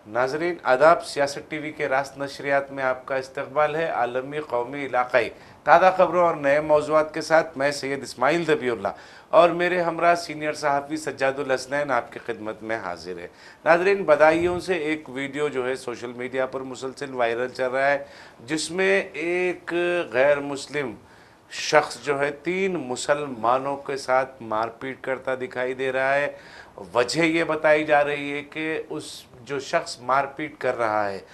नाजरीन आदाब, सियासत टीवी के रास्त नशरियात में आपका इस्तकबाल है। आलमी, कौमी, इलाकाई ताज़ा खबरों और नए मौज़ूआत के साथ मैं सैयद इस्माइल ज़बीउल्लाह और मेरे हमरा सीनियर सहाफ़ी सज्जादुल हसनैन आपकी खिदमत में हाजिर है। नाजरीन, बधाइयों से एक वीडियो जो है सोशल मीडिया पर मुसलसल वायरल चल रहा है, जिसमें एक गैर मुस्लिम शख्स जो है 3 मुसलमानों के साथ मारपीट करता दिखाई दे रहा है। वजह ये बताई जा रही है कि उस जो शख्स मारपीट कर रहा है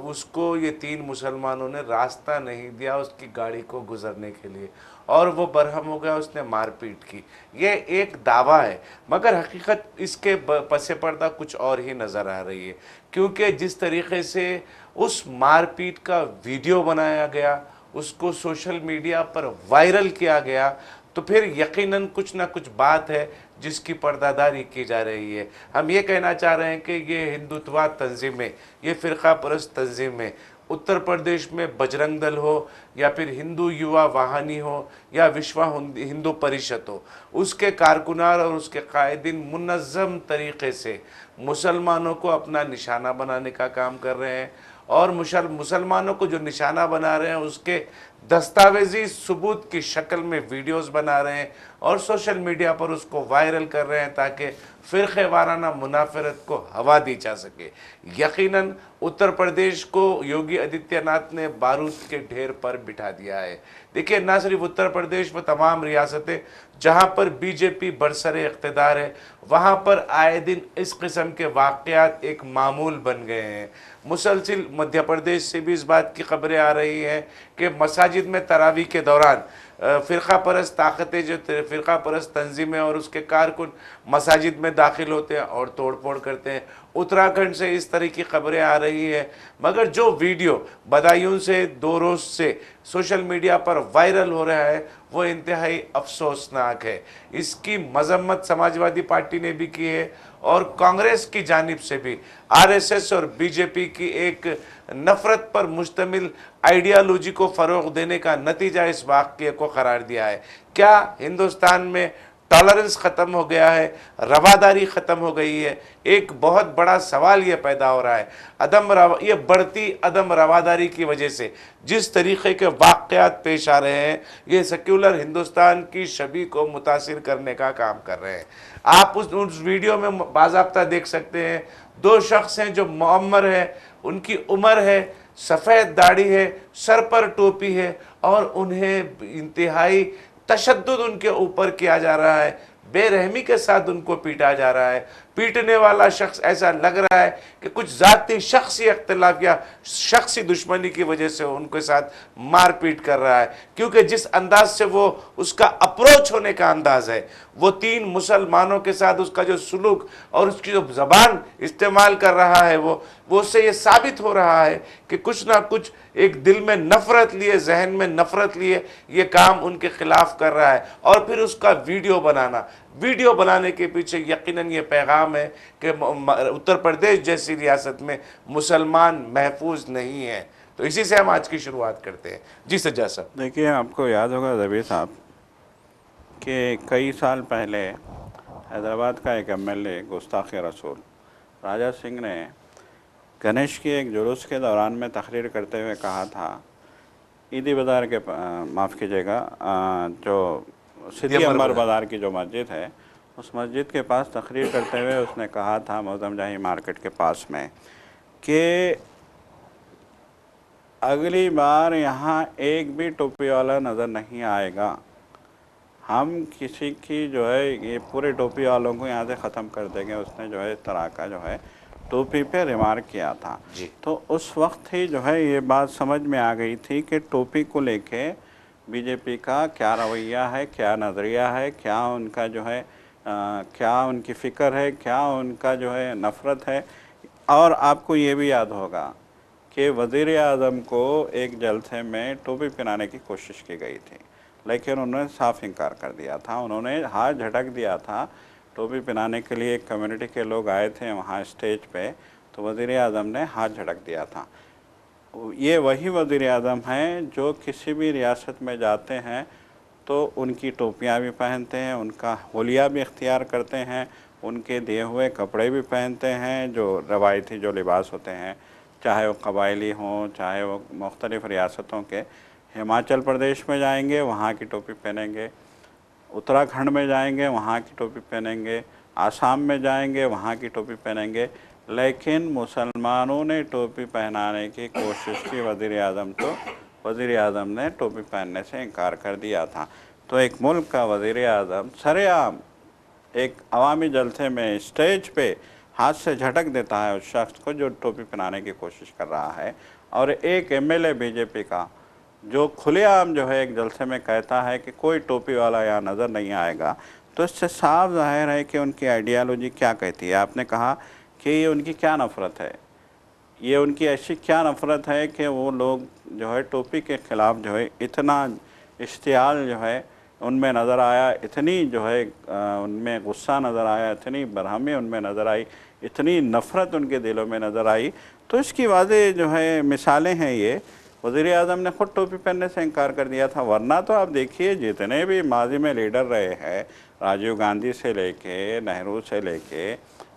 उसको ये 3 मुसलमानों ने रास्ता नहीं दिया उसकी गाड़ी को गुजरने के लिए और वो बरहम हो गया, उसने मारपीट की। ये एक दावा है, मगर हकीकत इसके पसे पर्दा कुछ और ही नज़र आ रही है, क्योंकि जिस तरीके से उस मारपीट का वीडियो बनाया गया, उसको सोशल मीडिया पर वायरल किया गया, तो फिर यकीनन कुछ ना कुछ बात है जिसकी पर्दादारी की जा रही है। हम ये कहना चाह रहे हैं कि ये हिंदुत्ववाद तंजीमें, ये फ़िरका परस्त तंजीमें, उत्तर प्रदेश में बजरंग दल हो या फिर हिंदू युवा वाहिनी हो या विश्व हिंदू परिषद हो, उसके कारकुनार और उसके कायदीन मुनज़्ज़म तरीक़े से मुसलमानों को अपना निशाना बनाने का काम कर रहे हैं और मुसलमानों को जो निशाना बना रहे हैं उसके दस्तावेजी सबूत की शक्ल में वीडियोस बना रहे हैं और सोशल मीडिया पर उसको वायरल कर रहे हैं ताकि फ़िरक़े वाराना मुनाफरत को हवा दी जा सके। यकीनन उत्तर प्रदेश को योगी आदित्यनाथ ने बारूद के ढेर पर बिठा दिया है। देखिए, ना सिर्फ उत्तर प्रदेश व तमाम रियासतें जहाँ पर बीजेपी बरसरे इक़्तिदार है, वहाँ पर आए दिन इस किस्म के वाक़यात एक मामूल बन गए हैं। मुसलसिल मध्य प्रदेश से भी इस बात की खबरें आ रही हैं कि मसाजिद में तरावी के दौरान फ़िरका परस्त ताकतें, जो फ़िरका परस्त तंजीमें और उसके कारकुन मसाजिद में दाखिल होते हैं और तोड़ फोड़ करते हैं। उत्तराखंड से इस तरह की खबरें आ रही हैं, मगर जो वीडियो बदायूं से 2 रोज़ से सोशल मीडिया पर वायरल हो रहा है वो इंतहाई अफसोसनाक है। इसकी मजम्मत समाजवादी पार्टी ने भी की है और कांग्रेस की जानिब से भी आरएसएस और बीजेपी की एक नफ़रत पर मुश्तमिल आइडियालॉजी को फ़रोग़ देने का नतीजा इस वाक़ये को करार दिया है। क्या हिंदुस्तान में टॉलरेंस ख़त्म हो गया है, रवादारी ख़त्म हो गई है? एक बहुत बड़ा सवाल ये पैदा हो रहा है। ये बढ़ती अदम रवादारी की वजह से जिस तरीक़े के वाक़यात पेश आ रहे हैं, ये सेक्युलर हिंदुस्तान की छवि को मुतासिर करने का काम कर रहे हैं। आप उस वीडियो में बाज़ाब्ता देख सकते हैं, 2 शख्स हैं जो मुअम्मर है, उनकी उम्र है, सफ़ेद दाढ़ी है, सर पर टोपी है और उन्हें इंतहाई तशद्दुद उनके ऊपर किया जा रहा है, बेरहमी के साथ उनको पीटा जा रहा है। पीटने वाला शख्स ऐसा लग रहा है कि कुछ ज़ाती शख्सी अख्तिलाफ या शख्सी दुश्मनी की वजह से उनके साथ मारपीट कर रहा है, क्योंकि जिस अंदाज से वो उसका अप्रोच होने का अंदाज़ है, वो 3 मुसलमानों के साथ उसका जो सुलूक और उसकी जो ज़बान इस्तेमाल कर रहा है वो उससे ये साबित हो रहा है कि कुछ ना कुछ एक दिल में नफ़रत लिए, जहन में नफ़रत लिए ये काम उनके ख़िलाफ़ कर रहा है। और फिर उसका वीडियो बनाने के पीछे यकीनन ये पैगाम है कि उत्तर प्रदेश जैसी रियासत में मुसलमान महफूज नहीं है। तो इसी से हम आज की शुरुआत करते हैं। जी सज्जा साहब। देखिए, आपको याद होगा ज़बीर साहब कि कई साल पहले हैदराबाद का एक एमएलए गुस्ताख़ रसूल राजा सिंह ने गणेश की एक जुलूस के दौरान में तकरीर करते हुए कहा था, ईदी बाज़ार के माफ़ कीजिएगा, जो सिद्दी अमर बाज़ार की जो मस्जिद है, उस मस्जिद के पास तकरीर करते हुए उसने कहा था, मौज़म जाही मार्केट के पास में, कि अगली बार यहाँ एक भी टोपी वाला नज़र नहीं आएगा, हम किसी की जो है ये पूरे टोपी वालों को यहाँ से ख़त्म कर देंगे। उसने जो है इस तरह का जो है टोपी पे रिमार्क किया था। तो उस वक्त ही जो है ये बात समझ में आ गई थी कि टोपी को लेके बीजेपी का क्या रवैया है, क्या नज़रिया है, क्या उनका जो है क्या उनकी फ़िक्र है, क्या उनका जो है नफ़रत है। और आपको ये भी याद होगा कि वज़ीर आज़म को एक जलसे में टोपी पहनाने की कोशिश की गई थी, लेकिन उन्होंने साफ इनकार कर दिया था। उन्होंने हाथ झटक दिया था। टोपी पहनाने के लिए एक कम्युनिटी के लोग आए थे वहाँ स्टेज पे, तो वज़ीर आज़म ने हाथ झटक दिया था। ये वही वज़ीर आज़म हैं जो किसी भी रियासत में जाते हैं तो उनकी टोपियाँ भी पहनते हैं, उनका होलिया भी इख्तियार करते हैं, उनके दिए हुए कपड़े भी पहनते हैं, जो रवायती जो लिबास होते हैं, चाहे वो कबायली हों, चाहे वो मुख्तलिफ़ रियासतों के। हिमाचल प्रदेश में जाएंगे वहाँ की टोपी पहनेंगे, उत्तराखंड में जाएंगे वहाँ की टोपी पहनेंगे, आसाम में जाएंगे वहाँ की टोपी पहनेंगे। लेकिन मुसलमानों ने टोपी पहनाने की कोशिश की वज़ीर आज़म, तो वज़ीर आज़म ने टोपी पहनने से इनकार कर दिया था। तो एक मुल्क का वज़ीर आज़म सरेआम एक अवामी जलसे में स्टेज पे हाथ से झटक देता है उस शख्स को जो टोपी पहनाने की कोशिश कर रहा है, और एक एमएलए बीजेपी का जो खुलेआम जो है एक जलसे में कहता है कि कोई टोपी वाला यहाँ नज़र नहीं आएगा। तो इससे साफ ज़ाहिर है कि उनकी आइडियालॉजी क्या कहती है। आपने कहा कि ये उनकी क्या नफ़रत है, ये उनकी ऐसी क्या नफ़रत है कि वो लोग जो है टोपी के ख़िलाफ़ जो है इतना इश्तियाल जो है उनमें नज़र आया, इतनी जो है उनमें गुस्सा नज़र आया, इतनी बरहमी उनमें नज़र आई, इतनी नफ़रत उनके दिलों में नज़र आई। तो इसकी वाज़ेह जो है मिसालें हैं ये। वज़ीर आज़म ने ख़ुद टोपी पहनने से इनकार कर दिया था, वरना तो आप देखिए जितने भी माजी में लीडर रहे हैं, राजीव गांधी से लेके, नेहरू से लेके,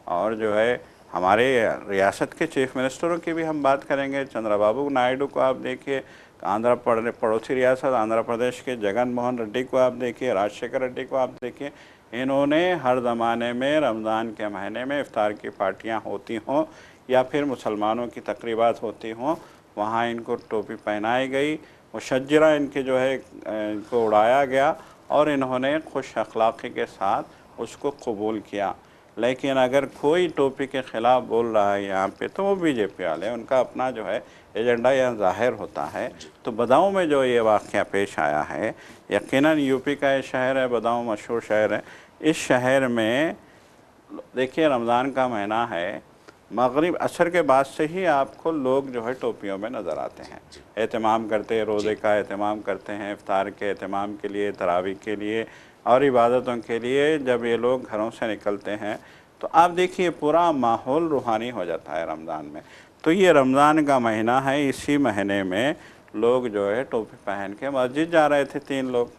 और जो है हमारे रियासत के चीफ मिनिस्टरों की भी हम बात करेंगे, चंद्रबाबू नायडू को आप देखिए, पड़ोसी रियासत आंध्र प्रदेश के जगन मोहन रेड्डी को आप देखिए, राजशेखर रेड्डी को आप देखिए, इन्होंने हर ज़माने में रमज़ान के महीने में इफ्तार की पार्टियां होती हों या फिर मुसलमानों की तकरीबात होती हों, वहाँ इनको टोपी पहनाई गई, मुशज्जरा इनके जो है इनको उड़ाया गया और इन्होंने खुश अखलाक़ी के साथ उसको कबूल किया। लेकिन अगर कोई टोपी के ख़िलाफ़ बोल रहा है यहाँ पे, तो वो बीजेपी वाले, उनका अपना जो है एजेंडा यहाँ ज़ाहिर होता है। तो बदाऊं में जो ये वाक़या पेश आया है, यकीनन यूपी का ये शहर है, बदाऊं मशहूर शहर है। इस शहर में देखिए रमज़ान का महीना है, मगरिब असर के बाद से ही आपको लोग जो है टोपियों में नज़र आते हैं, एहतमाम करते हैं, रोज़े का एहतमाम करते हैं, इफ्तार के एहतमाम के लिए, तरावी के लिए और इबादतों के लिए जब ये लोग घरों से निकलते हैं तो आप देखिए पूरा माहौल रूहानी हो जाता है रमज़ान में। तो ये रमज़ान का महीना है, इसी महीने में लोग जो है टोपी पहन के मस्जिद जा रहे थे। 3 लोग,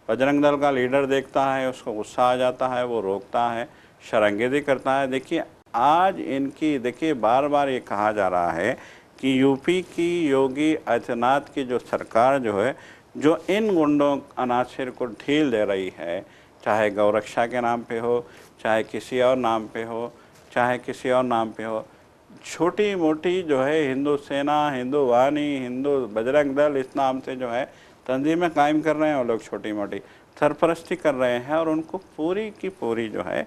बजरंग दल का लीडर देखता है, उसको गुस्सा आ जाता है, वो रोकता है, शरंगेज़ी करता है। देखिए आज इनकी, देखिए बार बार ये कहा जा रहा है कि यूपी की योगी आदित्यनाथ की जो सरकार जो है, जो इन गुंडों अनासिर को ढील दे रही है, चाहे गौरक्षा के नाम पे हो, चाहे किसी और नाम पे हो, चाहे किसी और नाम पे हो, छोटी मोटी जो है हिंदू सेना, हिंदू वाहिनी, हिंदू बजरंग दल, इस नाम से जो है तंजीमें कायम कर रहे हैं। वो लोग छोटी मोटी सरपरस्ती कर रहे हैं और उनको पूरी की पूरी जो है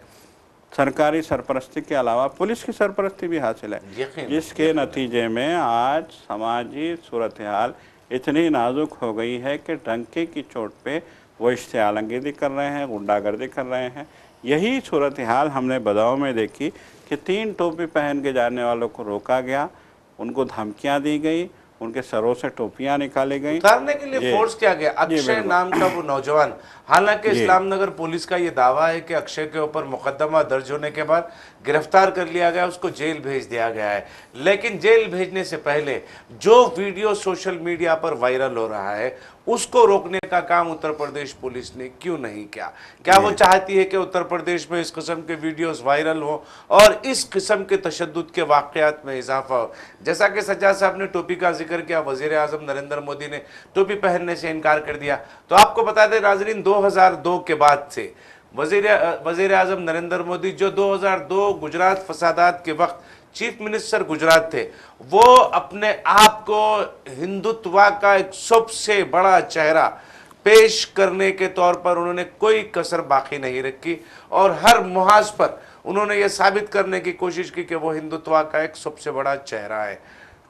सरकारी सरपरस्ती के अलावा पुलिस की सरपरस्ती भी हासिल है, जिसके नतीजे में आज समाजी सूरत हाल इतनी नाजुक हो गई है कि डंके की चोट पे वो इश्तियालंगेज़ी कर रहे हैं, गुंडागर्दी कर रहे हैं। यही सूरत हाल हमने बदाऊं में देखी कि 3 टोपी पहन के जाने वालों को रोका गया, उनको धमकियां दी गई, उनके सरों से टोपियां निकाली गई, उतारने के लिए फोर्स किया गया। अक्षय नाम का वो नौजवान, हालांकि इस्लामनगर पुलिस का ये दावा है कि अक्षय के ऊपर मुकदमा दर्ज होने के बाद गिरफ्तार कर लिया गया, उसको जेल भेज दिया गया है। लेकिन जेल भेजने से पहले जो वीडियो सोशल मीडिया पर वायरल हो रहा है उसको रोकने का काम उत्तर प्रदेश पुलिस ने क्यों नहीं किया? क्या वो चाहती है कि उत्तर प्रदेश में इस किस्म के वीडियोस वायरल हो और इस किस्म के तशद्दुद के वाक़यात में इजाफा हो? जैसा कि सज्जाद साहब ने टोपी का जिक्र किया, वज़ीर आज़म नरेंद्र मोदी ने टोपी पहनने से इनकार कर दिया। तो आपको बता दें नाज़रीन, 2002 के बाद से वज़ीर आज़म नरेंद्र मोदी, जो 2002 गुजरात फसादात के वक्त चीफ मिनिस्टर गुजरात थे, वो अपने आप को हिंदुत्व का एक सबसे बड़ा चेहरा पेश करने के तौर पर उन्होंने कोई कसर बाकी नहीं रखी और हर मुहाज पर उन्होंने ये साबित करने की कोशिश की कि वो हिंदुत्व का एक सबसे बड़ा चेहरा है।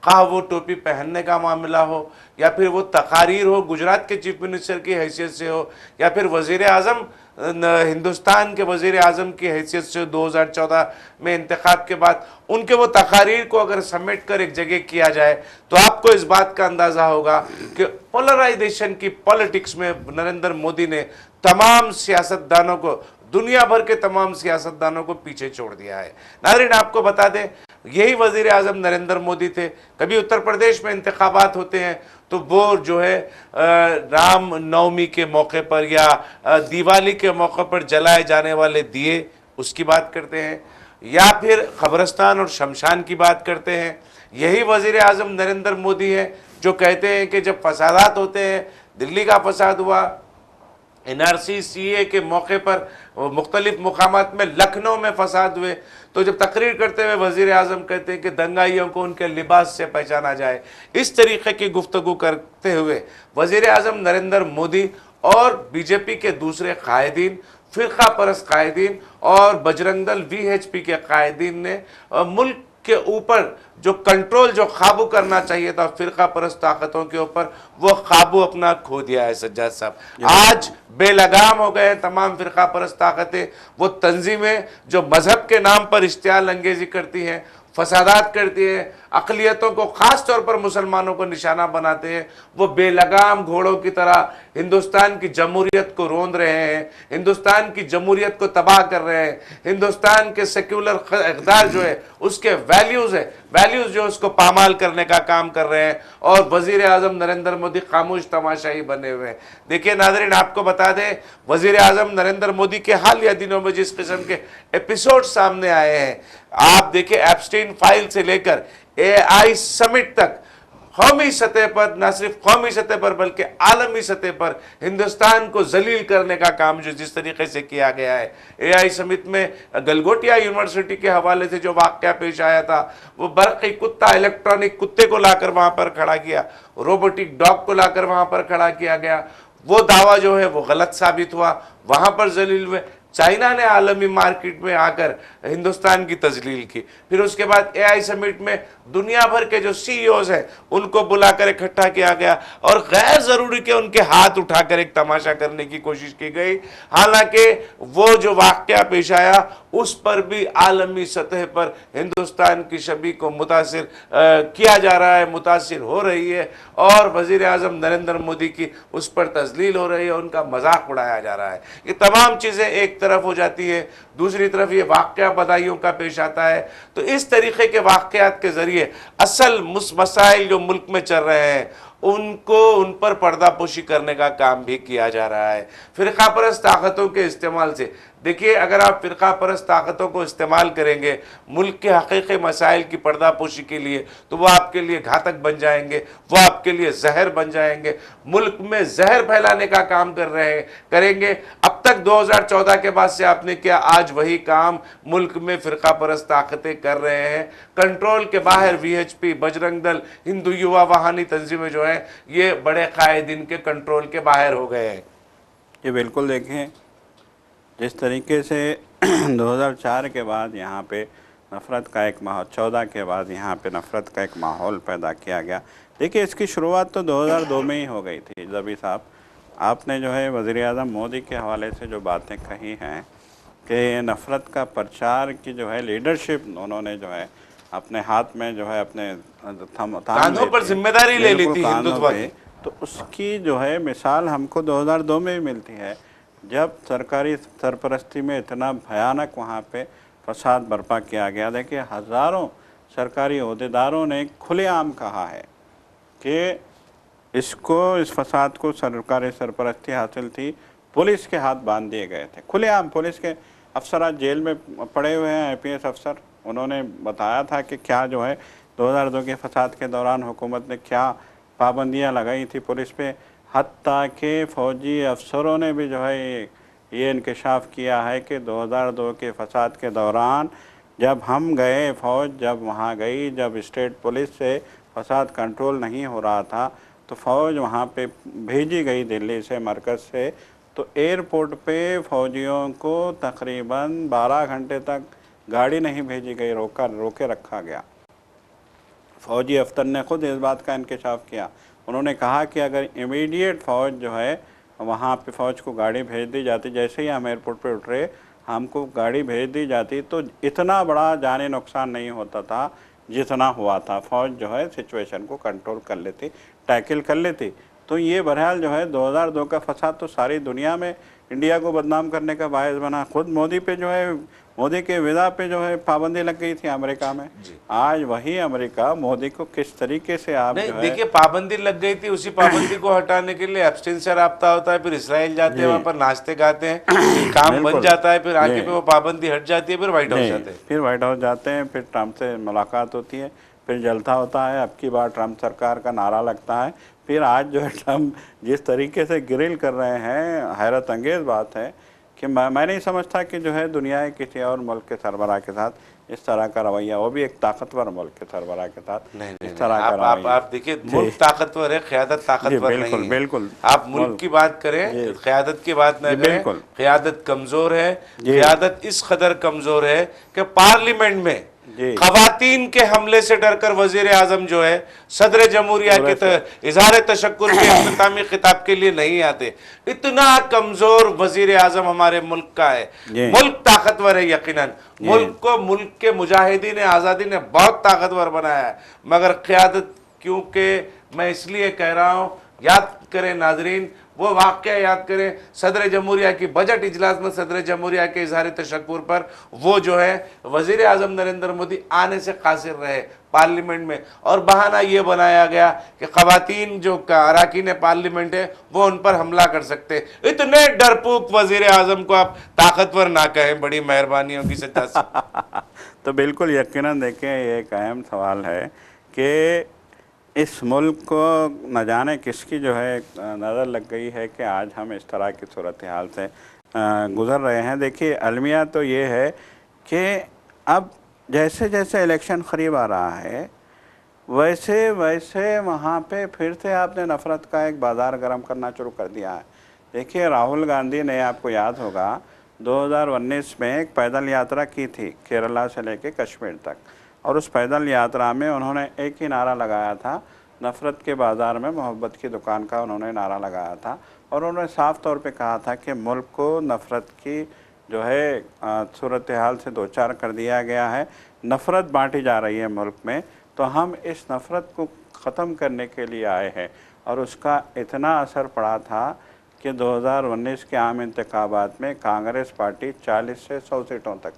कहा वो टोपी पहनने का मामला हो या फिर वो तकारीर हो गुजरात के चीफ मिनिस्टर की हैसियत से हो या फिर वज़ीर आज़म हिंदुस्तान के वज़ीर आज़म की हैसियत से 2014 में इंतखाब के बाद उनके वो तकारीर को अगर समेट कर एक जगह किया जाए तो आपको इस बात का अंदाज़ा होगा कि पोलराइजेशन की पॉलिटिक्स में नरेंद्र मोदी ने तमाम सियासतदानों को, दुनिया भर के तमाम सियासतदानों को पीछे छोड़ दिया है। नाज़रीन आपको बता दें, यही वज़ीर आज़म नरेंद्र मोदी थे। कभी उत्तर प्रदेश में इंतखाबात होते हैं तो वो जो है राम नवमी के मौके पर या दिवाली के मौके पर जलाए जाने वाले दिए उसकी बात करते हैं, या फिर कब्रिस्तान और शमशान की बात करते हैं। यही वज़ीर आज़म नरेंद्र मोदी है जो कहते हैं कि जब फसादात होते हैं, दिल्ली का फसाद हुआ, NRC CA के मौके पर मुख्तलिफ मुकामात में, लखनऊ में फसाद हुए, तो जब तकरीर करते हुए वज़ीर आज़म कहते हैं कि दंगाइयों को उनके लिबास से पहचाना जाए। इस तरीके की गुफ्तगू करते हुए वज़ीर आज़म नरेंद्र मोदी और बीजेपी के दूसरे कायदीन, फ़िरका परस्त कायदीन और बजरंग दल VHP के कायदीन ने मुल्क के ऊपर जो कंट्रोल, जो काबू करना चाहिए था फ़िरका परस्त ताकतों के ऊपर, वो काबू अपना खो दिया है सज्जाद साहब। आज बेलगाम हो गए तमाम फ़िरका परस्त ताकतें, वो तंजीमें जो मजहब के नाम पर इश्तियाल अंगेजी करती हैं, फसादात करती हैं, अक़लियतों को ख़ास तौर पर मुसलमानों को निशाना बनाते हैं, वो बेलगाम घोड़ों की तरह हिंदुस्तान की जमहूरियत को रोंद रहे हैं, हिंदुस्तान की जमहूरियत को तबाह कर रहे हैं, हिंदुस्तान के सेक्युलर इक़्तिदार जो है उसके वैल्यूज़ जो उसको पामाल करने का काम कर रहे हैं, और वज़ीर आज़म नरेंद्र मोदी खामोश तमाशाई बने हुए हैं। देखिए नाज़रीन, आपको बता दें, वज़ीर आज़म नरेंद्र मोदी के हालिया दिनों में जिस किस्म के एपिसोड सामने आए हैं, आप देखिए एप्स्टीन फाइल से लेकर AI समिट तक, कौमी सतह पर, न सिर्फ कौमी सतह पर बल्कि आलमी सतह पर हिंदुस्तान को जलील करने का काम जो जिस तरीके से किया गया है। AI समिट में गलगोटिया यूनिवर्सिटी के हवाले से जो वाक़या पेश आया था, वो बरक़ी कुत्ता, इलेक्ट्रॉनिक कुत्ते को लाकर वहाँ पर खड़ा किया, रोबोटिक डॉग को लाकर वहाँ पर खड़ा किया गया, वो दावा जो है वो गलत साबित हुआ, वहाँ पर जलील हुए। चाइना ने आलमी मार्केट में आकर हिंदुस्तान की तजलील की। फिर उसके बाद AI समिट में दुनिया भर के जो CEOs हैं उनको बुलाकर इकट्ठा किया गया और गैर ज़रूरी के उनके हाथ उठाकर एक तमाशा करने की कोशिश की गई। हालांकि वो जो वाक़या पेश आया उस पर भी आलमी सतह पर हिंदुस्तान की छवि को मुतासिर किया जा रहा है, मुतासिर हो रही है, और वज़ीर आज़म नरेंद्र मोदी की उस पर तजलील हो रही है, उनका मजाक उड़ाया जा रहा है। ये तमाम चीज़ें एक तरफ हो जाती है, दूसरी तरफ ये वाक़या बधाइयों का पेश आता है। तो इस तरीके के वाक़यात के ज़रिए असल मसाइल जो मुल्क में चल रहे हैं उन पर पर्दापोशी करने का काम भी किया जा रहा है फ़िरका परस्त ताकतों के इस्तेमाल से। देखिए, अगर आप फ़िरका परस्त ताकतों को इस्तेमाल करेंगे मुल्क के हकीकी मसाइल की पर्दापोशी के लिए, तो वो आपके लिए घातक बन जाएंगे, वो आपके लिए जहर बन जाएंगे, मुल्क में जहर फैलाने का काम करेंगे। अब तक 2014 के बाद से आपने किया, आज वही काम मुल्क में फ़िरका परस्त ताकतें कर रहे हैं। कंट्रोल के बाहर VHP, बजरंग दल, हिंदू युवा वाहानी तंजीमें जो हैं, ये बड़े कायदीन के कंट्रोल के बाहर हो गए हैं। ये बिल्कुल देखें, जिस तरीके से 2004 के बाद यहाँ पे नफ़रत का एक माहौल, 14 के बाद यहाँ पे नफ़रत का एक माहौल पैदा किया गया। देखिए, इसकी शुरुआत तो 2002 में ही हो गई थी। जबी साहब, आपने जो है वज़ीर आज़म मोदी के हवाले से जो बातें कही हैं कि नफ़रत का प्रचार की जो है लीडरशिप उन्होंने जो है अपने हाथ में जो है अपने कांधों पर जिम्मेदारी ले ली थी हिंदुत्व की, तो उसकी जो है मिसाल हमको 2002 में भी मिलती है, जब सरकारी सरपरस्ती में इतना भयानक वहाँ पे फसाद बर्पा किया गया। देखिए, हज़ारों सरकारी ओहदेदारों ने खुलेआम कहा है कि इस फसाद को सरकारी सरपरस्ती हासिल थी, पुलिस के हाथ बांध दिए गए थे। खुलेआम पुलिस के अफसर जेल में पड़े हुए हैं, IPS अफसर, उन्होंने बताया था कि क्या जो है 2002 के फसाद के दौरान हुकूमत ने क्या पाबंदियाँ लगाई थी पुलिस पे। हत्ता के फ़ौजी अफसरों ने भी जो है ये इंकशाफ किया है कि 2002 के फसाद के दौरान जब हम गए, फ़ौज जब वहाँ गई, जब स्टेट पुलिस से फसाद कंट्रोल नहीं हो रहा था तो फ़ौज वहाँ पे भेजी गई दिल्ली से, मरकज़ से, तो एयरपोर्ट पे फ़ौजियों को तकरीबन 12 घंटे तक गाड़ी नहीं भेजी गई, रोके रखा गया। फ़ौजी अफसर ने ख़ुद इस बात का इंकशाफ किया। उन्होंने कहा कि अगर इमीडिएट फ़ौज जो है वहाँ पे फ़ौज को गाड़ी भेज दी जाती, जैसे ही हम एयरपोर्ट पे उतरे हमको गाड़ी भेज दी जाती, तो इतना बड़ा जानी नुकसान नहीं होता था जितना हुआ था। फ़ौज जो है सिचुएशन को कंट्रोल कर लेती, टैकल कर लेती। तो ये बहरहाल जो है 2002 का फसाद तो सारी दुनिया में इंडिया को बदनाम करने का बायस बना। खुद मोदी पे जो है, मोदी के वीज़ा पे जो है पाबंदी लग गई थी अमेरिका में। आज वही अमेरिका मोदी को किस तरीके से आप नहीं जो है, देखिए, पाबंदी लग गई थी, उसी पाबंदी को हटाने के लिए एब्सटेंस से राब्ता होता है, फिर इसराइल जाते हैं, जी वहां पर नाचते गाते हैं, फिर काम बन बिल्कुल जाता है, फिर आके जी पे वो पाबंदी हट जाती है, फिर व्हाइट हाउस जी, जाते हैं। फिर व्हाइट हाउस जाते हैं, फिर ट्रम्प से मुलाकात होती है, फिर जलसा होता है, अब की बार ट्रम्प सरकार का नारा लगता है। फिर आज जो है ट्रम्प जिस तरीके से ग्रिल कर रहे हैं, हैरत अंगेज़ बात है कि मैं नहीं समझता कि जो है दुनिया के किसी और मुल्क के सरबराह के साथ इस तरह का रवैया, वो भी एक ताकतवर मुल्क के सरबराह के साथ नहीं नहीं इस नहीं, तरह का रवैया। आप देखिए, जी मुल्क ताकतवर है, क़यादत जी ताकतवर बिल्कुल नहीं है। बिल्कुल, आप मुल्क मुल्क की बात करें, जी क़यादत की बात न जी करें। बिल्कुल क़यादत कमजोर है, जी क़यादत इस कदर कमजोर है कि पार्लियामेंट में जी खवातीन के हमले से डरकर वजीर आजम जो है सदर जमहूरिया के पूरे से इजहार तशक्कुर के इख्तितामी खिताब के लिए नहीं आते। इतना कमजोर वजीर आजम हमारे मुल्क का है। जी मुल्क ताकतवर है यकीनन, जी मुल्क को मुल्क के मुजाहिदीन आज़ादी ने बहुत ताकतवर बनाया है, मगर क़यादत, क्योंकि मैं इसलिए कह रहा हूँ, याद करें नाजरीन, वो वाक़या याद करें सदर जमहूरिया की बजट इजलास में सदर जमहूरिया के इजहार तशक्कुर पर वो जो है वजीर आजम नरेंद्र मोदी आने से कासिर रहे पार्लियामेंट में, और बहाना ये बनाया गया कि खवातीन जो अरकान पार्लियामेंट है वो उन पर हमला कर सकते। इतने डरपोक वजीर आजम को आप ताकतवर ना कहें, बड़ी मेहरबानी होगी सच्चा से। तो बिल्कुल यकीनन देखें, ये एक अहम सवाल है कि इस मुल्क को न जाने किसकी जो है नज़र लग गई है कि आज हम इस तरह की सूरत हाल से गुज़र रहे हैं। देखिए अलमिया तो ये है कि अब जैसे जैसे इलेक्शन करीब आ रहा है, वैसे वैसे वहाँ पे फिर से आपने नफ़रत का एक बाज़ार गर्म करना शुरू कर दिया है। देखिए राहुल गांधी ने, आपको याद होगा 2019 में एक पैदल यात्रा की थी केरला से लेके कश्मीर तक, और उस पैदल यात्रा में उन्होंने एक ही नारा लगाया था, नफ़रत के बाज़ार में मोहब्बत की दुकान का उन्होंने नारा लगाया था, और उन्होंने साफ़ तौर पे कहा था कि मुल्क को नफ़रत की जो है सूरत हाल से दो चार कर दिया गया है, नफ़रत बांटी जा रही है मुल्क में, तो हम इस नफ़रत को ख़त्म करने के लिए आए हैं। और उसका इतना असर पड़ा था कि 2019 के आम इंतखाबात में कांग्रेस पार्टी 40 से 100 सीटों तक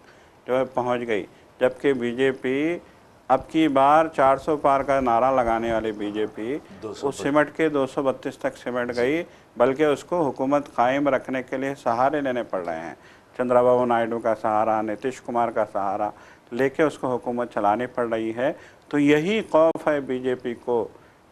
जो है पहुँच गई, जबकि बीजेपी अब की बार 400 पार का नारा लगाने वाली बीजेपी उस सिमट के 232 तक सिमट गई, बल्कि उसको हुकूमत कायम रखने के लिए सहारे लेने पड़ रहे हैं। चंद्रबाबू नायडू का सहारा, नीतीश कुमार का सहारा लेके उसको हुकूमत चलानी पड़ रही है। तो यही खौफ है बीजेपी को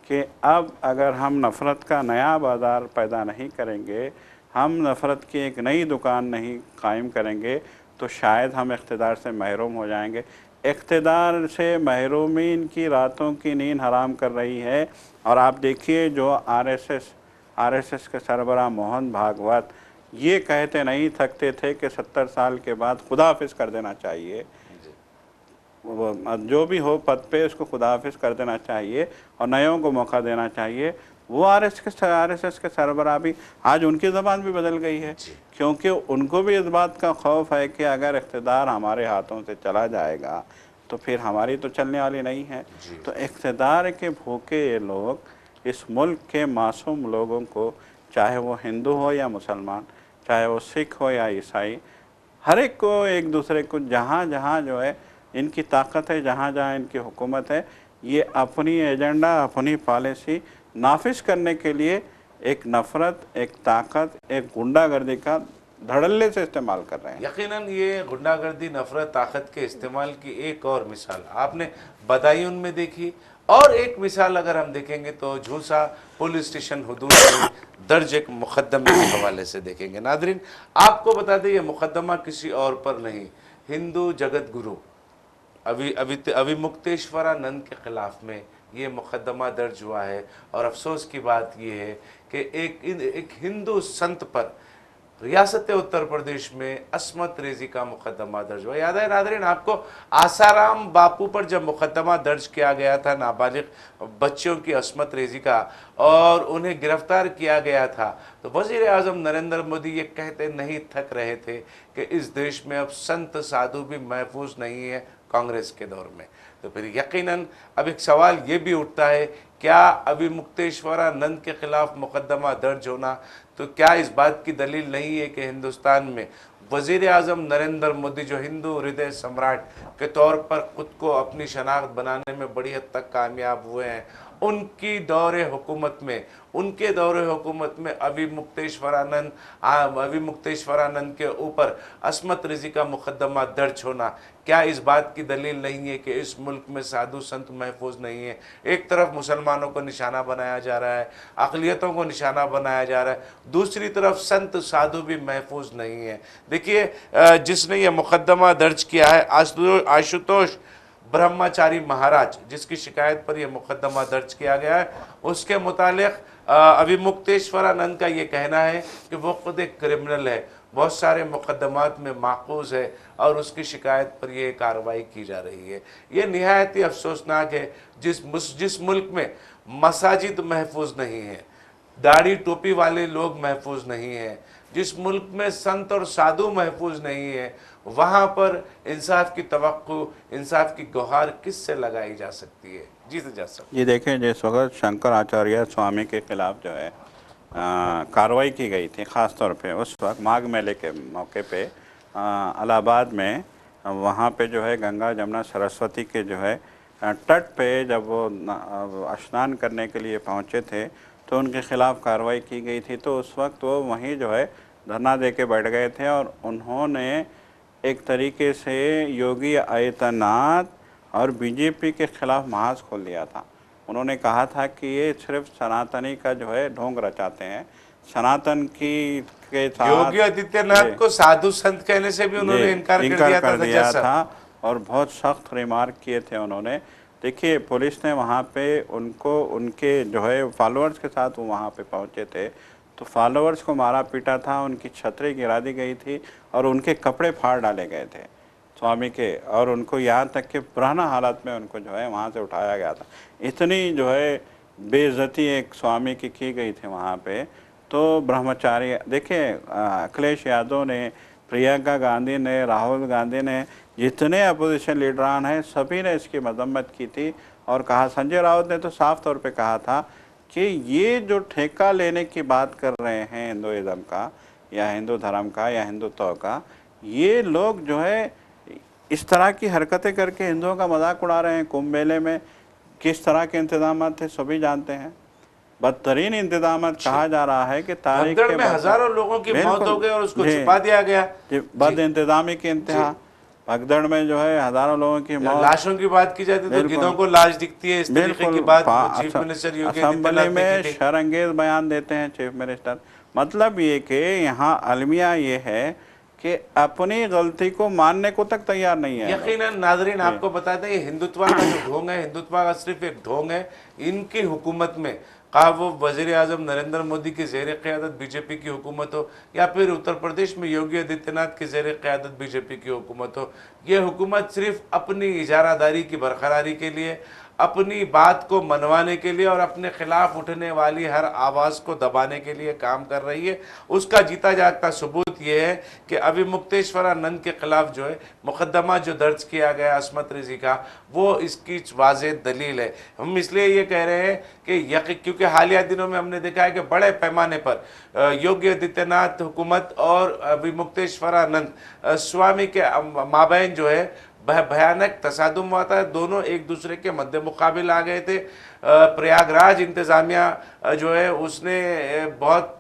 कि अब अगर हम नफ़रत का नया बाज़ार पैदा नहीं करेंगे, हम नफ़रत की एक नई दुकान नहीं कायम करेंगे, तो शायद हम इक़्तिदार से महरूम हो जाएंगे। इक़्तिदार से महरूमी इनकी रातों की नींद हराम कर रही है। और आप देखिए जो आरएसएस के सरबराह मोहन भागवत ये कहते नहीं थकते थे कि 70 साल के बाद खुदा हाफिज़ कर देना चाहिए, वो जो भी हो पद पे उसको खुदा हाफिज़ कर देना चाहिए और नयों को मौका देना चाहिए। वो आरएसएस के सरबराह भी आज उनकी ज़बान भी बदल गई है, क्योंकि उनको भी इस बात का खौफ है कि अगर इक़्तिदार हमारे हाथों से चला जाएगा तो फिर हमारी तो चलने वाली नहीं है। तो इक़्तिदार के भूखे ये लोग इस मुल्क के मासूम लोगों को, चाहे वो हिंदू हो या मुसलमान, चाहे वो सिख हो या ईसाई, हर एक को, एक दूसरे को जहाँ जहाँ जो है इनकी ताकत है, जहाँ जहाँ इनकी हुकूमत है, ये अपनी एजेंडा, अपनी पॉलिसी नाफिज करने के लिए एक नफ़रत, एक ताकत, एक गुंडागर्दी का धड़ल्ले से इस्तेमाल कर रहे हैं। यकीनन ये गुंडागर्दी, नफरत, ताकत के इस्तेमाल की एक और मिसाल आपने बदायूं में देखी, और एक मिसाल अगर हम देखेंगे तो झूसा पुलिस स्टेशन हुदूद में दर्ज एक मुकदमे के हवाले से देखेंगे। नादरीन आपको बता दें, ये मुकदमा किसी और पर नहीं, हिंदू जगत गुरु अविमुक्तेश्वरानंद के ख़िलाफ़ में ये मुकदमा दर्ज हुआ है। और अफसोस की बात ये है कि एक हिंदू संत पर रियासत उत्तर प्रदेश में अस्मत रेजी का मुकदमा दर्ज हुआ। याद है नादरीन आपको, आसाराम बापू पर जब मुकदमा दर्ज किया गया था नाबालिग बच्चों की अस्मत रेजी का, और उन्हें गिरफ्तार किया गया था, तो वज़ीर आज़म नरेंद्र मोदी ये कहते नहीं थक रहे थे कि इस देश में अब संत साधु भी महफूज नहीं है कांग्रेस के दौर में। तो फिर यकीनन अब एक सवाल ये भी उठता है क्या अभिमुक्तेश्वरानंद के खिलाफ मुकदमा दर्ज होना तो क्या इस बात की दलील नहीं है कि हिंदुस्तान में वजीर आजम नरेंद्र मोदी जो हिंदू हृदय सम्राट के तौर पर खुद को अपनी शनाख्त बनाने में बड़ी हद तक कामयाब हुए हैं, उनके दौरे हुकूमत में अभिमुक्तेश्वरानंद के ऊपर अस्मत रिजी का मुकदमा दर्ज होना क्या इस बात की दलील नहीं है कि इस मुल्क में साधु संत महफूज नहीं है। एक तरफ मुसलमानों को निशाना बनाया जा रहा है, अक़लियतों को निशाना बनाया जा रहा है, दूसरी तरफ संत साधु भी महफूज नहीं है। देखिए, जिसने ये मुकदमा दर्ज किया है आशुतोष ब्रह्मचारी महाराज, जिसकी शिकायत पर यह मुकदमा दर्ज किया गया है, उसके मुतालिक अभिमुक्तेश्वरानंद का ये कहना है कि वो खुद एक क्रिमिनल है, बहुत सारे मुकदमात में माकूज है और उसकी शिकायत पर यह कार्रवाई की जा रही है। ये निहायत ही अफसोसनाक है जिस मुल्क में मसाजिद महफूज नहीं है, दाढ़ी टोपी वाले लोग महफूज नहीं हैं, जिस मुल्क में संत और साधु महफूज नहीं है, वहाँ पर इंसाफ की तवक्को, इंसाफ की गुहार किससे लगाई जा सकती है। जी तो जा सकती ये देखें, जिस वक्त शंकराचार्य स्वामी के खिलाफ जो है कार्रवाई की गई थी, ख़ास तौर पे उस वक्त माघ मेले के मौके पे इलाहाबाद में, वहाँ पे जो है गंगा जमुना सरस्वती के जो है तट पे जब वो स्नान करने के लिए पहुँचे थे तो उनके ख़िलाफ़ कार्रवाई की गई थी। तो उस वक्त वो वहीं जो है धरना दे के बैठ गए थे और उन्होंने एक तरीके से योगी आदित्यनाथ और बीजेपी के ख़िलाफ़ महाज खोल दिया था। उन्होंने कहा था कि ये सिर्फ सनातनी का जो है ढोंग रचाते हैं, सनातन की के साथ। योगी आदित्यनाथ को साधु संत कहने से भी उन्होंने इनकार कर दिया था और बहुत सख्त रिमार्क किए थे उन्होंने। देखिए, पुलिस ने वहाँ पे उनको, उनके जो है फॉलोअर्स के साथ वो वहाँ पे पहुँचे थे तो फॉलोअर्स को मारा पीटा था, उनकी छतरी गिरा दी गई थी और उनके कपड़े फाड़ डाले गए थे स्वामी के, और उनको यहाँ तक कि पुराना हालत में उनको जो है वहाँ से उठाया गया था। इतनी जो है बेइज्जती एक स्वामी की गई थी वहाँ पे। तो ब्रह्मचारी, देखिए अखिलेश यादव ने, प्रियंका गांधी ने, राहुल गांधी ने, जितने अपोजिशन लीडरान हैं सभी ने इसकी मजम्मत की थी और कहा, संजय राउत ने तो साफ तौर पे कहा था कि ये जो ठेका लेने की बात कर रहे हैं हिंदुइज़्म का या हिंदू धर्म का या हिंदुत्व का, ये लोग जो है इस तरह की हरकतें करके हिंदुओं का मजाक उड़ा रहे हैं। कुंभ मेले में किस तरह के इंतजाम थे सभी जानते हैं, बदतरीन इंतजाम कहा जा रहा है कि तारीख के में हजारों लोगों की मौत हो गई और उसको छिपा दिया गया। बद इंतजामी की इंतहा, भगदड़ में जो है हजारों लोगों की मौत। लाशों की बात की जाती है तो गिद्धों को लाश दिखती है, इस तरीके की बात चीफ मिनिस्टर योगी आदित्यनाथ में शर्मंगेज बयान देते हैं चीफ मिनिस्टर। मतलब ये कि यहाँ अलमिया ये है कि अपनी गलती को मानने को तक तैयार नहीं है। यकीनन नाज़रीन, आपको बताते हैं हिंदुत्व का जो ढोंग है, हिंदुत्व का सिर्फ एक ढोंग है। इनकी हुकूमत में, कहा वो वज़ीर आज़म नरेंद्र मोदी की ज़ेर क़यादत बीजेपी की हुकूमत हो या फिर उत्तर प्रदेश में योगी आदित्यनाथ की ज़ेर क़यादत बीजेपी की हुकूमत हो, ये हुकूमत सिर्फ अपनी इजारादारी की बरकरारी के लिए, अपनी बात को मनवाने के लिए और अपने खिलाफ उठने वाली हर आवाज़ को दबाने के लिए काम कर रही है। उसका जीता जागता सबूत ये है कि अभिमुक्तेश्वरानंद के खिलाफ जो है मुकदमा जो दर्ज किया गया अस्मत रिजी का, वो इसकी वाज़ेह दलील है। हम इसलिए ये कह रहे हैं कि क्योंकि हालिया दिनों में हमने देखा है कि बड़े पैमाने पर योगी आदित्यनाथ हुकूमत और अभिमुक्तेश्वरानंद स्वामी के माबैन जो है भयानक तसादुम हुआ था। दोनों एक दूसरे के मध्य मुकाबिल आ गए थे। प्रयागराज इंतज़ामिया जो है उसने बहुत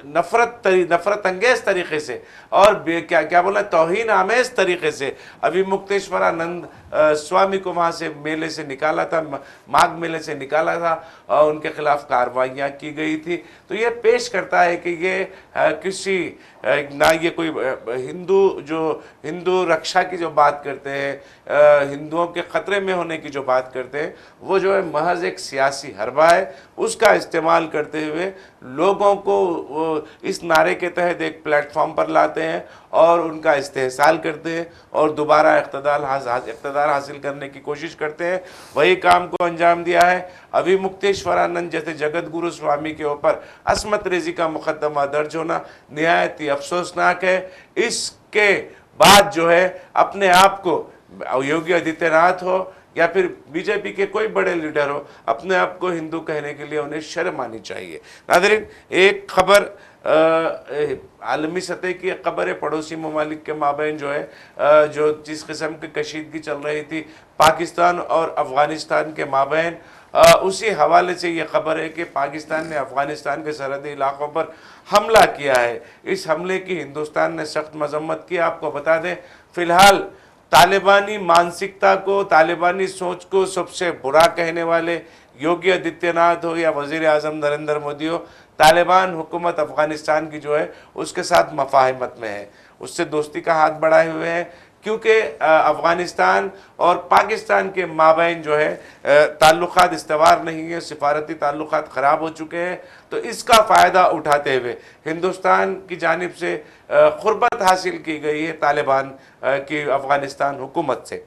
नफ़रत अंगेज़ तरीक़े से और क्या बोला, तौहीन आमेज़ तरीक़े से अभिमुक्तेश्वरानंद स्वामी को वहाँ से मेले से निकाला था, माघ मेले से निकाला था और उनके खिलाफ कार्रवाइयाँ की गई थी। तो ये पेश करता है कि ये किसी ना, ये कोई हिंदू रक्षा की जो बात करते हैं, हिंदुओं के ख़तरे में होने की जो बात करते हैं, वो जो है महज एक सियासी हरबा है। उसका इस्तेमाल करते हुए लोगों को इस नारे के तहत एक प्लेटफॉर्म पर लाते हैं और उनका इस्तेहसाल करते हैं और दोबारा इक़्तिदार हासिल करने की कोशिश करते हैं। वही काम को अंजाम दिया है। अभिमुक्तेश्वरानंद जैसे जगत गुरु स्वामी के ऊपर अस्मत रेजी का मुकदमा दर्ज होना निहायत ही अफसोसनाक है। इसके बाद जो है अपने आप को योगी आदित्यनाथ हो या फिर बीजेपी के कोई बड़े लीडर हो, अपने आप को हिंदू कहने के लिए उन्हें शर्म आनी चाहिए। नाज़रीन, एक खबर आलमी सतह की एक खबर है, पड़ोसी ममालिक के माबैन जो है जो जिस किस्म की कशीदगी चल रही थी पाकिस्तान और अफ़गानिस्तान के माबैन, उसी हवाले से ये खबर है कि पाकिस्तान ने अफ़गानिस्तान के सरहदी इलाकों पर हमला किया है। इस हमले की हिंदुस्तान ने सख्त मजम्मत की। आपको बता दें, फ़िलहाल तालिबानी मानसिकता को, तालिबानी सोच को सबसे बुरा कहने वाले योगी आदित्यनाथ हो या वज़ीर आज़म नरेंद्र मोदी हो, तालिबान हुकूमत अफ़गानिस्तान की जो है उसके साथ मफाहमत में है, उससे दोस्ती का हाथ बढ़ाए हुए हैं, क्योंकि अफ़गानिस्तान और पाकिस्तान के माबैन जो है ताल्लुकात इस्तवार नहीं है, सिफारती ताल्लुकात ख़राब हो चुके हैं। तो इसका फ़ायदा उठाते हुए हिंदुस्तान की जानिब से क़ुर्बत हासिल की गई है तालिबान की अफ़गानिस्तान हुकूमत से।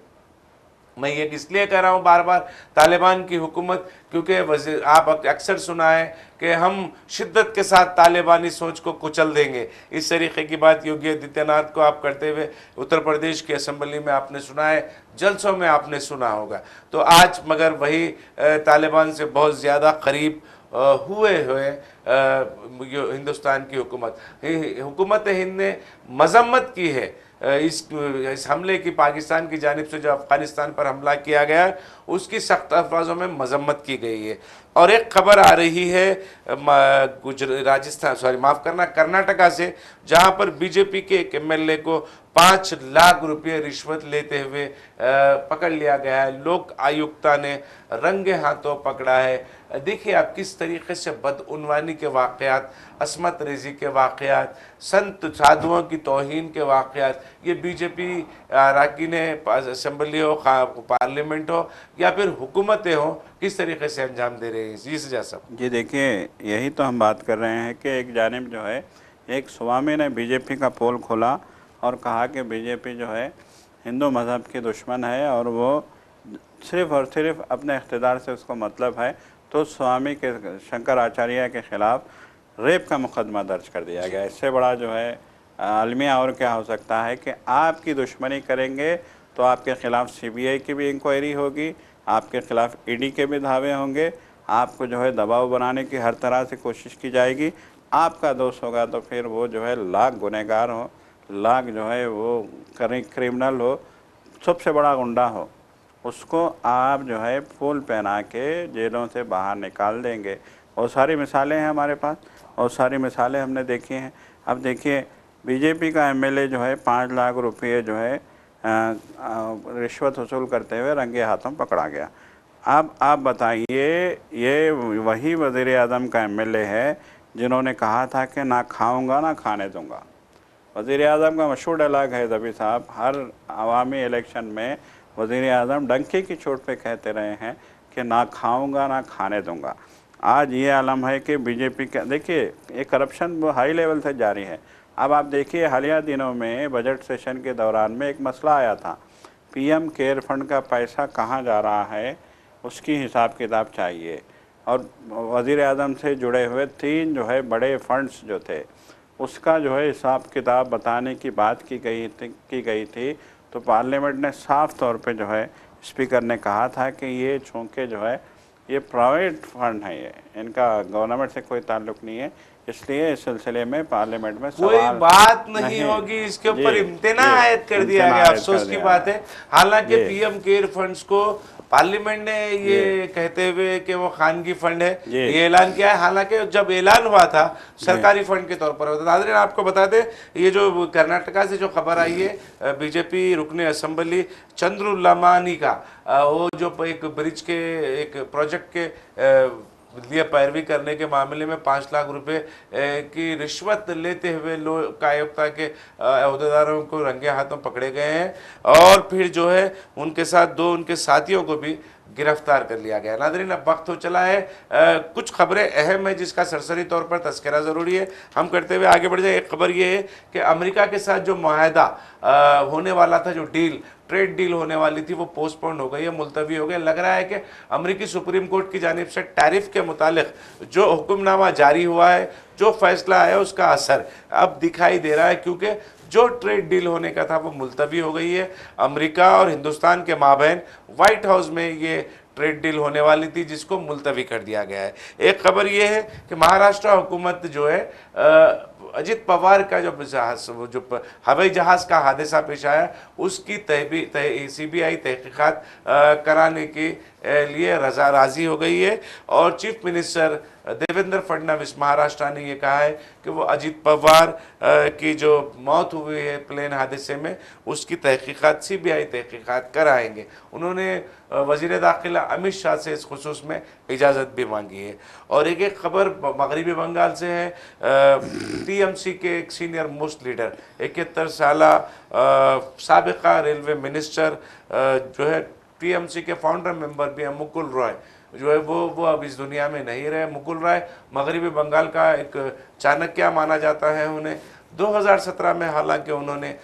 मैं ये इसलिए कह रहा हूँ बार बार तालिबान की हुकूमत, क्योंकि आप अक्सर सुना है कि हम शिद्दत के साथ तालिबानी सोच को कुचल देंगे। इस तरीके की बात योगी आदित्यनाथ को आप करते हुए उत्तर प्रदेश की असम्बली में आपने सुना है, जलसों में आपने सुना होगा। तो आज मगर वही तालिबान से बहुत ज़्यादा करीब हुए हिंदुस्तान की हुकूमत हिंद ने मजम्मत की है इस हमले की, पाकिस्तान की जानिब से जो अफ़गानिस्तान पर हमला किया गया उसकी सख्त अल्फाजों में मजम्मत की गई है। और एक खबर आ रही है कर्नाटका से, जहां पर बीजेपी के एक एमएलए को 5 लाख रुपये रिश्वत लेते हुए पकड़ लिया गया है। लोक आयुक्ता ने रंगे हाथों पकड़ा है। देखिए आप किस तरीके से बदउनवानी के वाक़यात, असमत रेजी के वाक़यात, संत साधुओं की तौहीन के वाक़यात, ये बीजेपी अराकीन असम्बली हो, पार्लियामेंट हो या फिर हुकूमतें हो, किस तरीके से अंजाम दे रहे हैं। जी सजा साहब। जी देखिए, यही तो हम बात कर रहे हैं कि एक जानिब जो है एक स्वामी ने बीजेपी का पोल खोला और कहा कि बीजेपी जो है हिंदू मज़हब की दुश्मन है और वो सिर्फ़ और सिर्फ अपने इख्तिदार से उसको मतलब है। तो स्वामी के शंकराचार्य के ख़िलाफ़ रेप का मुकदमा दर्ज कर दिया गया। इससे बड़ा जो है आलमिया और क्या हो सकता है कि आपकी दुश्मनी करेंगे तो आपके ख़िलाफ़ सीबीआई की भी इंक्वायरी होगी, आपके ख़िलाफ़ ईडी के भी दावे होंगे, आपको जो है दबाव बनाने की हर तरह से कोशिश की जाएगी। आपका दोष होगा तो फिर वो जो है लाख गुनहगार हो, लाख जो है वो क्रिमिनल हो, सबसे बड़ा गुंडा हो, उसको आप जो है फूल पहना के जेलों से बाहर निकाल देंगे। और सारी मिसालें हैं हमारे पास, और सारी मिसालें हमने देखी हैं। अब देखिए, बीजेपी का एमएलए जो है 5 लाख रुपये जो है रिश्वत वसूल करते हुए रंगे हाथों पकड़ा गया। अब आप बताइए, ये वही वज़ीर आज़म का एमएलए है जिन्होंने कहा था कि ना खाऊंगा ना खाने दूंगा। वज़ीर आज़म का मशहूर डायलॉग है ज़बी साहब, हर अवामी इलेक्शन में वज़ीर आज़म डंके की चोट पे कहते रहे हैं कि ना खाऊंगा ना खाने दूंगा। आज ये आलम है कि बीजेपी का, देखिए ये करप्शन वो हाई लेवल से जारी है। अब आप देखिए, हालिया दिनों में बजट सेशन के दौरान में एक मसला आया था, पीएम केयर फंड का पैसा कहाँ जा रहा है उसकी हिसाब किताब चाहिए। और वज़ीर आज़म से जुड़े हुए 3 जो है बड़े फंड्स जो थे उसका जो है हिसाब किताब बताने की बात की गई थी। तो पार्लियामेंट ने साफ़ तौर पे जो है स्पीकर ने कहा था कि ये चूँकि जो है ये प्राइवेट फंड है, ये इनका गवर्नमेंट से कोई ताल्लुक़ नहीं है, इसलिए इस सिलसिले में पार्लियामेंट में कोई बात नहीं होगी, इसके ऊपर इम्तिना आयत कर दिया गया। अफसोस की बात है, हालांकि पीएम केयर फंड्स को पार्लियामेंट ने ये कहते हुए कि वो खानगी फंड है ये ऐलान किया है, हालांकि जब ऐलान हुआ था सरकारी फंड के तौर पर होता। नाज़रीन, आपको बता दें, ये जो कर्नाटका से जो खबर आई है, बीजेपी रुकने असम्बली चंद्रुलमानी का वो जो एक ब्रिज के एक प्रोजेक्ट के लिए पैरवी करने के मामले में 5 लाख रुपए की रिश्वत लेते हुए लोक आयुक्ता के अहदेदारों को रंगे हाथों पकड़े गए हैं और फिर जो है उनके साथ 2 उनके साथियों को भी गिरफ्तार कर लिया गया। नाज़रीन, अब वक्त हो चला है, कुछ खबरें अहम है जिसका सरसरी तौर पर तस्करा ज़रूरी है, हम करते हुए आगे बढ़ जाए। एक खबर ये है कि अमेरिका के साथ जो मुआहदा होने वाला था, जो ट्रेड डील होने वाली थी, वो पोस्टपोन हो गई है, मुलतवी हो गई। लग रहा है कि अमेरिकी सुप्रीम कोर्ट की जानिब से टैरिफ के मुतालिक जो हुक्मनामा जारी हुआ है, जो फैसला है, उसका असर अब दिखाई दे रहा है, क्योंकि जो ट्रेड डील होने का था वो मुलतवी हो गई है। अमेरिका और हिंदुस्तान के माबैन व्हाइट हाउस में ये ट्रेड डील होने वाली थी, जिसको मुलतवी कर दिया गया है। एक खबर ये है कि महाराष्ट्र हुकूमत जो है अजित पवार का जो हवाई जहाज का हादसा पेश आया उसकी सीबीआई तहकीकात कराने के लिए राजी हो गई है। और चीफ मिनिस्टर देवेंद्र फडणवीस महाराष्ट्र ने ये कहा है कि वो अजित पवार की जो मौत हुई है प्लेन हादसे में उसकी तहकीकात सीबीआई तहकीकात कराएंगे। उन्होंने वजीर दाखिला अमित शाह से इस खुसूस में इजाज़त भी मांगी है। और एक खबर मगरबी बंगाल से है। टीएमसी के एक सीनियर मोस्ट लीडर 71 साला साबिका रेलवे मिनिस्टर जो है टीएमसी के फाउंडर मेंबर भी हैं, मुकुल रॉय जो है वो अब इस दुनिया में नहीं रहे। मुकुल रॉय मगरबी बंगाल का एक चाणक्य माना जाता है उन्हें। 2017 में हालांकि उन्होंने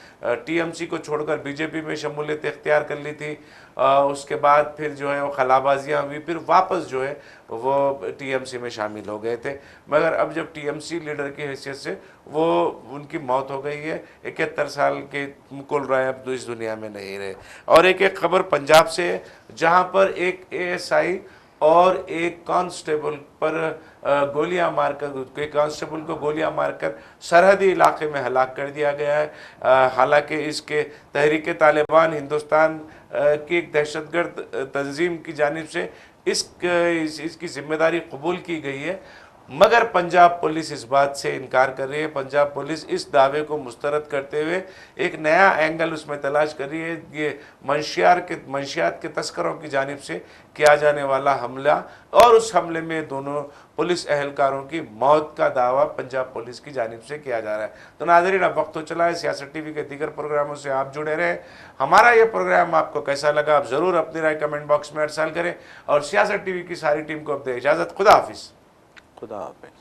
टीएमसी को छोड़कर बीजेपी में शमूलियत इख्तियार कर ली थी। उसके बाद फिर जो है वो खलाबाजियाँ हुई, फिर वापस जो है वो टीएमसी में शामिल हो गए थे। मगर अब जब टीएमसी लीडर की हैसियत से वो उनकी मौत हो गई है। 71 साल के मुकुल रॉय अब इस दुनिया में नहीं रहे। और एक खबर पंजाब से है, जहाँ पर एक एएसआई और एक कांस्टेबल पर गोलियां मारकर एक कांस्टेबल को गोलियां मारकर सरहदी इलाके में हलाक कर दिया गया है। हालांकि इसके तहरीक तालिबान हिंदुस्तान की एक दहशतगर्द तंजीम की जानिब से इसकी जिम्मेदारी कबूल की गई है, मगर पंजाब पुलिस इस बात से इनकार कर रही है। पंजाब पुलिस इस दावे को मुस्तरद करते हुए एक नया एंगल उसमें तलाश कर रही है। ये मंशियात के तस्करों की जानिब से किया जाने वाला हमला और उस हमले में दोनों पुलिस एहलकारों की मौत का दावा पंजाब पुलिस की जानिब से किया जा रहा है। तो नाज़रीन, अब वक्त हो चला है सियासत टीवी के दीगर प्रोग्रामों से आप जुड़े रहें। हमारा ये प्रोग्राम आपको कैसा लगा आप ज़रूर अपनी राय कमेंट बॉक्स में अरसाल करें। और सियासत टीवी की सारी टीम को अब दे इजाज़त। खुदा हाफिज़। खुदा हाफिज़।